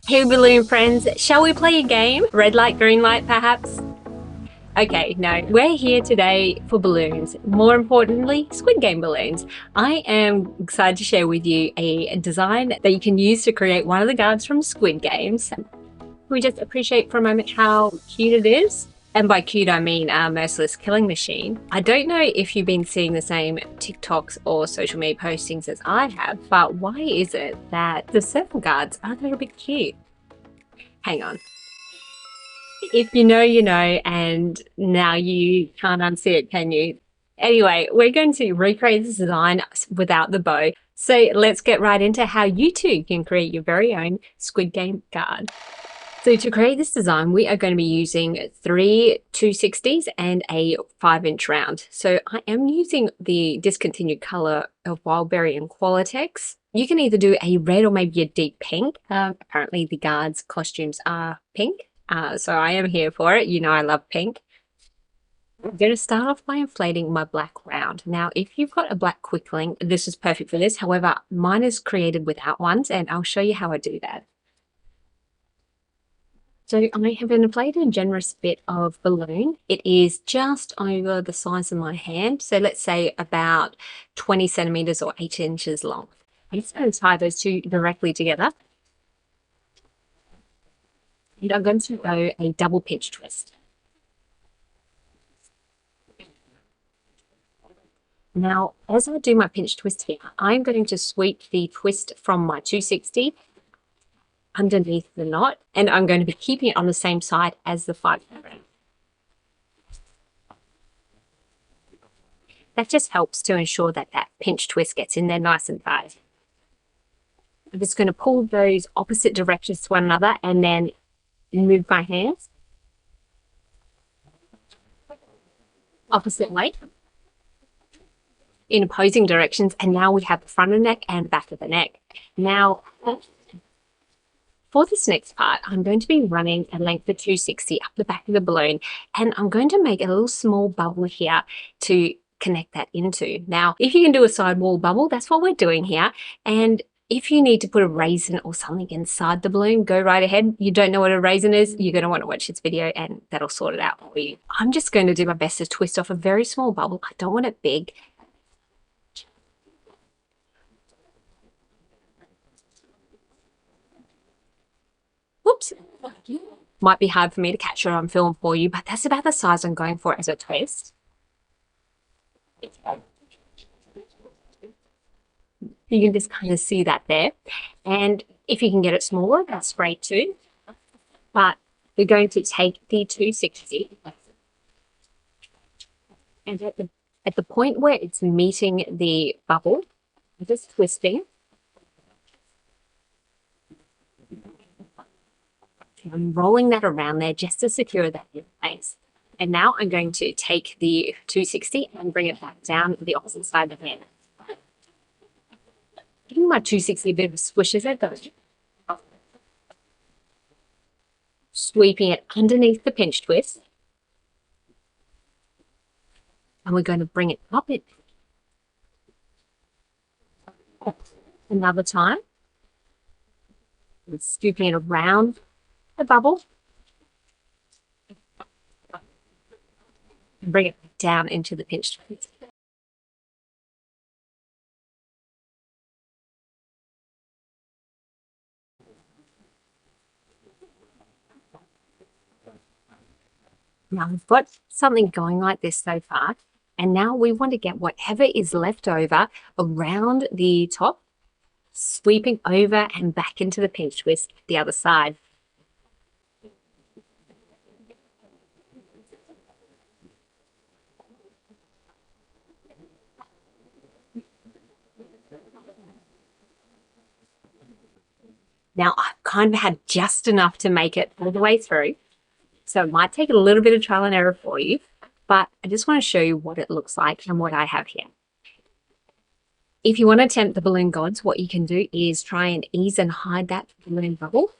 Hey balloon friends, shall we play a game? Red light, green light perhaps? Okay, no, we're here today for balloons. More importantly, Squid Game balloons. I am excited to share with you a design that you can use to create one of the guards from Squid Games. We just appreciate for a moment how cute it is. And by cute, I mean our merciless killing machine. I don't know if you've been seeing the same TikToks or social media postings as I have, but why is it that the circle guards are a little bit cute? Hang on. If you know, you know, and now you can't unsee it, can you? Anyway, we're going to recreate this design without the bow. So let's get right into how you too can create your very own Squid Game guard. So to create this design, we are going to be using 3 260s and a 5-inch round. So I am using the discontinued color of Wildberry and Qualitex. You can either do a red or maybe a deep pink. Apparently the guards' costumes are pink. So I am here for it. You know I love pink. I'm going to start off by inflating my black round. Now, if you've got a black quick link, this is perfect for this. However, mine is created without ones, and I'll show you how I do that. So I have inflated a generous bit of balloon. It is just over the size of my hand. So let's say about 20 centimeters or 8 inches long. I'm just going to tie those two directly together. And I'm going to go a double pinch twist. Now, as I do my pinch twist here, I'm going to sweep the twist from my 260 underneath the knot, and I'm going to be keeping it on the same side as the 5 round. That just helps to ensure that that pinch twist gets in there nice and tight. I'm just going to pull those opposite directions to one another and then move my hands opposite way in opposing directions, and now we have the front of the neck and back of the neck. Now, for this next part, I'm going to be running a length of 260 up the back of the balloon, and I'm going to make a little small bubble here to connect that into. Now, if you can do a sidewall bubble, that's what we're doing here. And if you need to put a raisin or something inside the balloon, go right ahead. You don't know what a raisin is, you're going to want to watch this video and that'll sort it out for you. I'm just going to do my best to twist off a very small bubble. I don't want it big. Whoops. Might be hard for me to capture on film for you, but that's about the size I'm going for as a twist. You can just kind of see that there. And if you can get it smaller, that's great too. But we're going to take the 260 and at the point where it's meeting the bubble, I'm just twisting. I'm rolling that around there just to secure that in place. And now I'm going to take the 260 and bring it back down the opposite side of the hand. Giving my 260 a bit of a squish as it goes. Sweeping it underneath the pinch twist. And we're going to bring it up it another time. And scooping it around the bubble. And bring it down into the pinch twist. Now we've got something going like this so far, and now we want to get whatever is left over around the top, sweeping over and back into the pinch twist the other side. Now I've kind of had just enough to make it all the way through. So it might take a little bit of trial and error for you, but I just want to show you what it looks like and what I have here. If you want to tempt the balloon gods, what you can do is try and ease and hide that balloon bubble.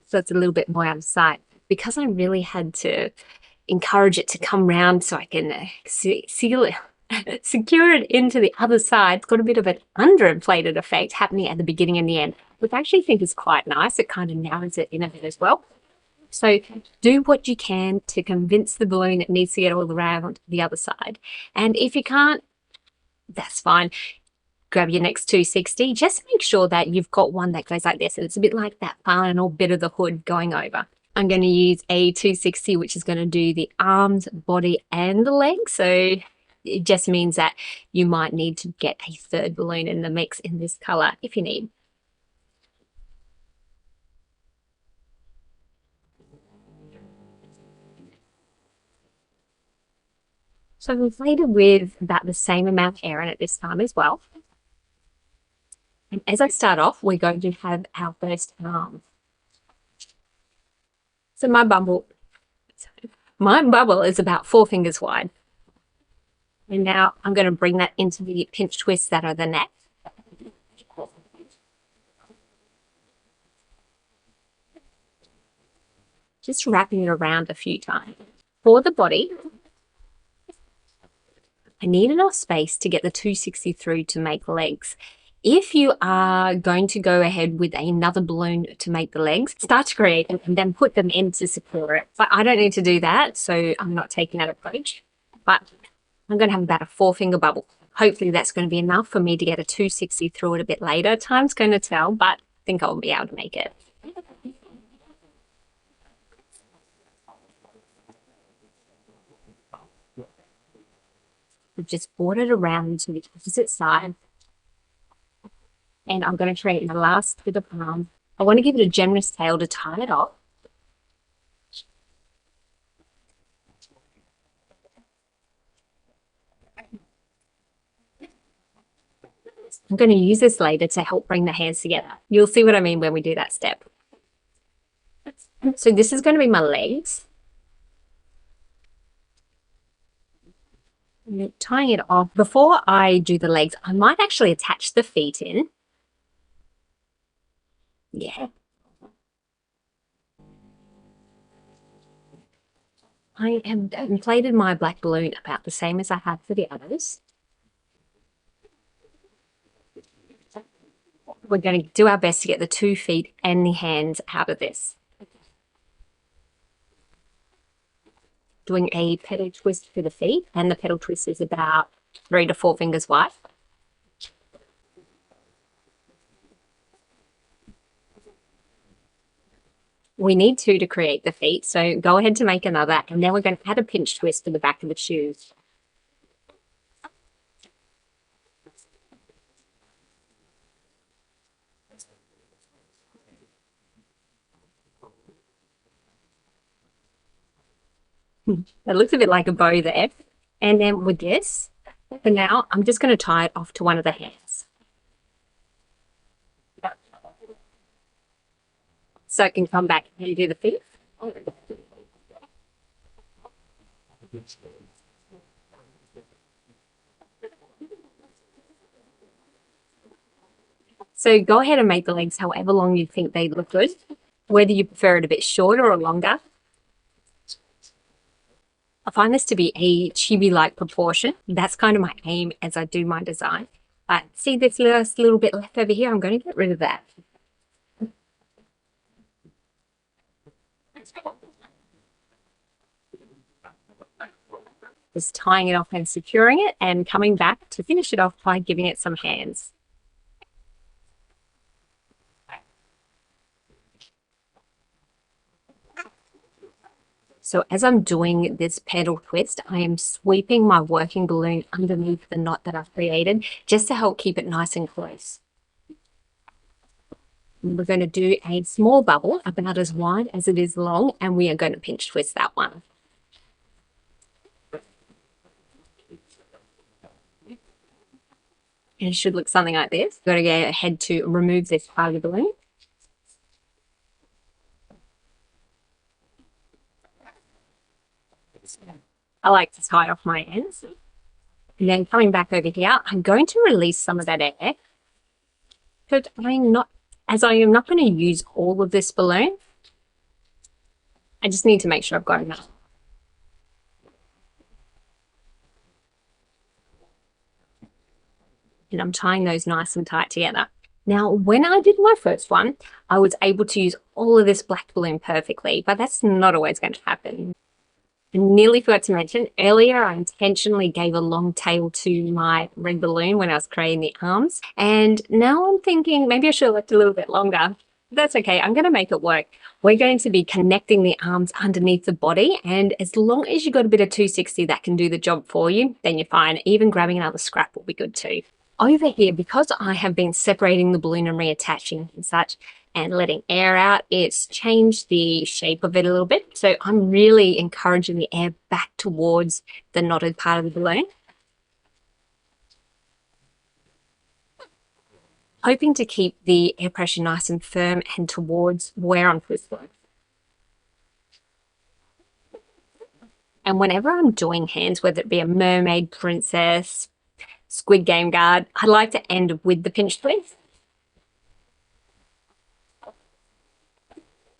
So it's a little bit more out of sight. Because I really had to encourage it to come round so I can seal it, secure it into the other side. It's got a bit of an underinflated effect happening at the beginning and the end, which I actually think is quite nice. It kind of narrows it in a bit as well. So do what you can to convince the balloon it needs to get all around the other side. And if you can't, that's fine. Grab your next 260. Just make sure that you've got one that goes like this. And it's a bit like that final bit of the hood going over. I'm going to use a 260, which is going to do the arms, body, and the legs. So it just means that you might need to get a third balloon in the mix in this color if you need. So I've inflated with about the same amount of air in it this time as well. And as I start off, we're going to have our first arm. So my bubble is about 4 fingers wide. And now I'm going to bring that into the pinch twists that are the neck. Just wrapping it around a few times. For the body, I need enough space to get the 260 through to make legs. If you are going to go ahead with another balloon to make the legs, start to create them and then put them in to secure it. But I don't need to do that, so I'm not taking that approach. But I'm going to have about a 4-finger bubble. Hopefully that's going to be enough for me to get a 260 through it a bit later. Time's going to tell, but I think I'll be able to make it. We've just brought it around to the opposite side. And I'm going to create my last bit of arm. I want to give it a generous tail to tie it off. I'm going to use this later to help bring the hands together. You'll see what I mean when we do that step. So this is going to be my legs. I'm tying it off. Before I do the legs, I might actually attach the feet in. Yeah. I have inflated my black balloon about the same as I had for the others. We're going to do our best to get the 2 feet and the hands out of this. Doing a pedal twist for the feet, and the pedal twist is about 3 to 4 fingers wide. We need 2 to create the feet, so go ahead to make another, and then we're going to add a pinch twist to the back of the shoes. It looks a bit like a bow there. And then with this, for now, I'm just going to tie it off to one of the hands. So I can come back and do the feet. So go ahead and make the legs however long you think they look good, whether you prefer it a bit shorter or longer. I find this to be a chibi-like proportion. That's kind of my aim as I do my design. But see this last little bit left over here? I'm going to get rid of that. Just tying it off and securing it and coming back to finish it off by giving it some hands. So as I'm doing this pedal twist, I am sweeping my working balloon underneath the knot that I've created just to help keep it nice and close. We're going to do a small bubble about as wide as it is long, and we are going to pinch twist that one. And it should look something like this. You've got to go ahead to remove this part of the balloon. I like to tie off my ends. And then coming back over here, I'm going to release some of that air. But I am not going to use all of this balloon, I just need to make sure I've got enough. and I'm tying those nice and tight together. Now, when I did my first one, I was able to use all of this black balloon perfectly, but that's not always going to happen. I nearly forgot to mention earlier, I intentionally gave a long tail to my red balloon when I was creating the arms. And now I'm thinking maybe I should have left a little bit longer. That's okay, I'm going to make it work. We're going to be connecting the arms underneath the body, and as long as you've got a bit of 260 that can do the job for you, then you're fine. Even grabbing another scrap will be good too. Over here, because I have been separating the balloon and reattaching and such, and letting air out, it's changed the shape of it a little bit. So I'm really encouraging the air back towards the knotted part of the balloon, hoping to keep the air pressure nice and firm and towards where I'm twisting. And whenever I'm doing hands, whether it be a mermaid, princess, Squid Game guard, I like to end with the pinch twist.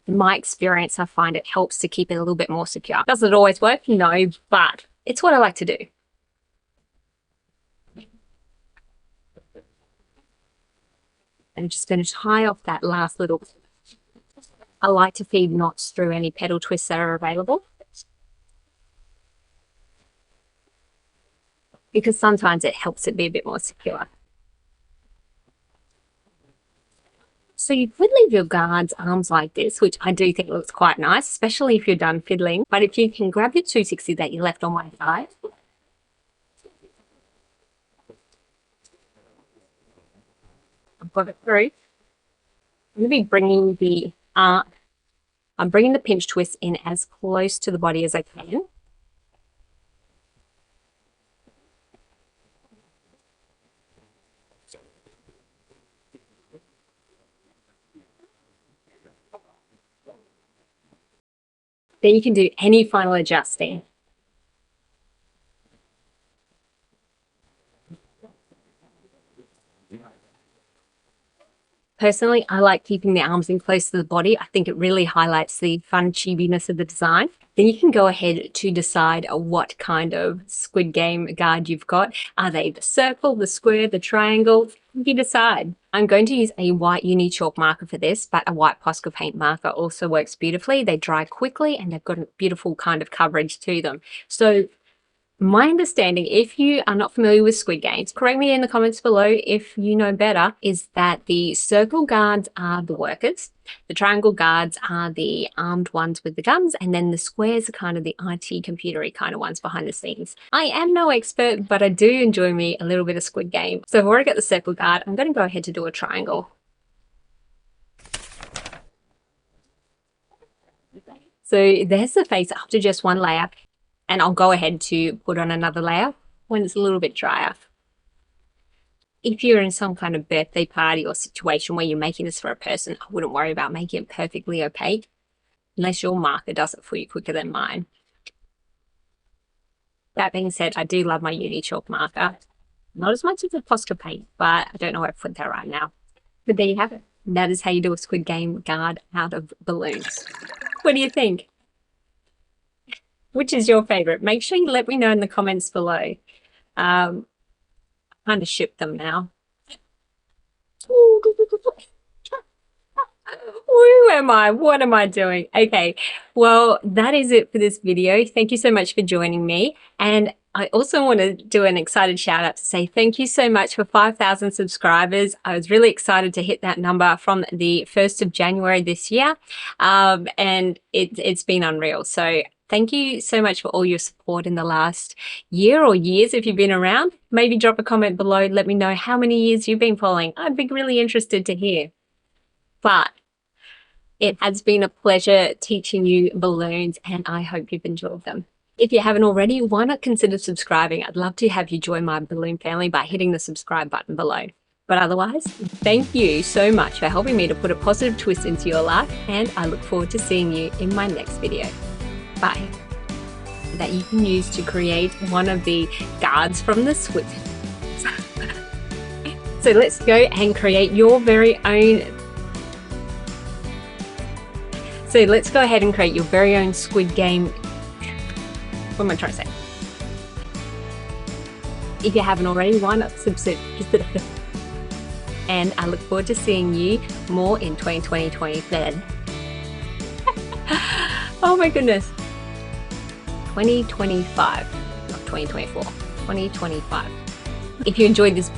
In my experience, I find it helps to keep it a little bit more secure. Does it always work? No, but it's what I like to do. I'm just going to tie off that last little. I like to feed knots through any pedal twists that are available, because sometimes it helps it be a bit more secure. So you could leave your guard's arms like this, which I do think looks quite nice, especially if you're done fiddling. But if you can grab your 260 that you left on one side, I've got it through. I'm going to be bringing I'm bringing the pinch twist in as close to the body as I can. Then you can do any final adjusting. Personally, I like keeping the arms in close to the body. I think it really highlights the fun chibiness of the design. Then you can go ahead to decide what kind of Squid Game guard you've got. Are they the circle, the square, the triangle? You decide. I'm going to use a white uni chalk marker for this, but a white Posca paint marker also works beautifully. They dry quickly and they've got a beautiful kind of coverage to them. So my understanding, if you are not familiar with Squid Games, correct me in the comments below if you know better, is that the circle guards are the workers, the triangle guards are the armed ones with the guns, and then the squares are kind of the IT computery kind of ones behind the scenes. I am no expert, but I do enjoy me a little bit of Squid Game. So I've already got the circle guard. I'm going to go ahead to do a triangle. So there's the face after just one layer. And I'll go ahead to put on another layer when it's a little bit drier. If you're in some kind of birthday party or situation where you're making this for a person, I wouldn't worry about making it perfectly opaque, unless your marker does it for you quicker than mine. That being said, I do love my uni chalk marker. Not as much as the Posca paint, but I don't know where to put that right now. But there you have it. That is how you do a Squid Game guard out of balloons. What do you think? Which is your favorite? Make sure you let me know in the comments below. I kind of ship them now. Who am I? What am I doing? Okay, well, that is it for this video. Thank you so much for joining me. And I also want to do an excited shout out to say thank you so much for 5,000 subscribers. I was really excited to hit that number from the 1st of January this year. And it's been unreal. So thank you so much for all your support in the last year or years if you've been around. Maybe drop a comment below. Let me know how many years you've been following. I'd be really interested to hear. But it has been a pleasure teaching you balloons, and I hope you've enjoyed them. If you haven't already, why not consider subscribing? I'd love to have you join my balloon family by hitting the subscribe button below. But otherwise, thank you so much for helping me to put a positive twist into your life, and I look forward to seeing you in my next video. Bye. That you can use to create one of the guards from the Squid. So let's go and create your very own. So let's go ahead and create your very own Squid Game. What am I trying to say? If you haven't already, why not subscribe? And I look forward to seeing you more in 2020. Oh my goodness. 2025, not 2024, 2025. If you enjoyed this,